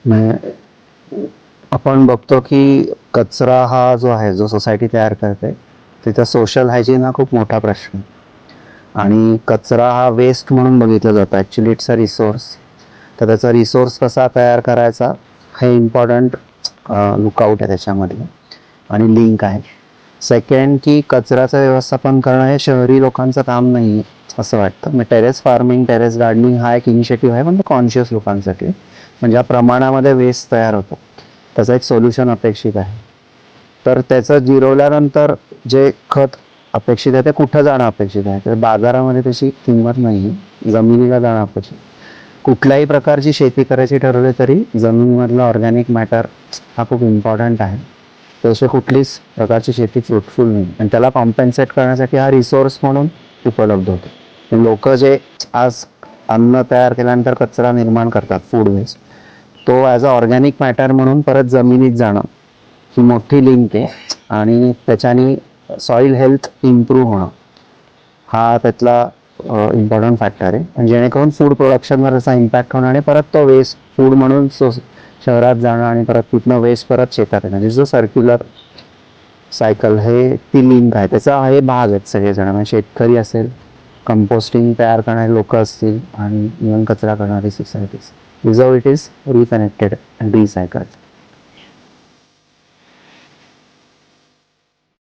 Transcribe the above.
म्हणजे आपण बघतो की कचरा हा जो आहे, जो सोसायटी तयार करते, तिथं सोशल हायजीन हा खूप मोठा प्रश्न आहे. आणि कचरा हा वेस्ट म्हणून बघितलं जातं, ॲक्च्युली इट्स अ रिसोर्स. तर त्याचा रिसोर्स कसा तयार करायचा हे इम्पॉर्टंट लुकआउट आहे त्याच्यामध्ये आणि लिंक आहे. सेकंड की कचऱ्याचं व्यवस्थापन करणं हे शहरी लोकांचं काम नाही आहे असं वाटतं. मग टेरेस फार्मिंग, टेरेस गार्डनिंग हा एक इनिशिएटिव्ह आहे, पण तो कॉन्शियस लोकांसाठी, म्हणजे ज्या प्रमाणामध्ये वेस्ट तयार होतो त्याचं एक सोल्युशन अपेक्षित आहे. तर त्याचं जिरवल्यानंतर जे खत अपेक्षित आहे ते कुठं जाणं अपेक्षित आहे, तर बाजारामध्ये त्याची किंमत नाही, जमिनीला जाणं अपेक्षित. कुठल्याही प्रकारची शेती करायची ठरवली तरी जमिनीमधलं ऑर्गॅनिक मॅटर हा खूप इम्पॉर्टंट आहे. त्याशिवाय कुठलीच प्रकारची शेती फ्रुटफुल नाही, आणि त्याला कॉम्पेन्सेट करण्यासाठी हा रिसोर्स म्हणून उपलब्ध होतो. लोक जे आज अन्न तयार केल्यानंतर कचरा निर्माण करतात, फूड वेस्ट, तो ॲज अ ऑर्गॅनिक मॅटर म्हणून परत जमिनीत जाणं ही मोठी लिंक आहे. आणि त्याच्याने सॉईल हेल्थ इम्प्रूव्ह होणं हा त्यातला इम्पॉर्टंट फॅक्टर आहे, आणि जेणेकरून फूड प्रोडक्शनवर त्याचा इम्पॅक्ट होणं आणि परत तो वेस्ट फूड म्हणून शहरात जाणं आणि परत तिथनं वेस्ट परत शेतात येणं, जो सर्क्युलर सायकल हे ती लिंक आहे. त्याचा हे भाग आहेत सगळेजण, म्हणजे शेतकरी असेल, कंपोस्टिंग तयार करणारे लोक असतील, आणि इव्हन कचरा करणारी societies. Is it is reconnected and recycled.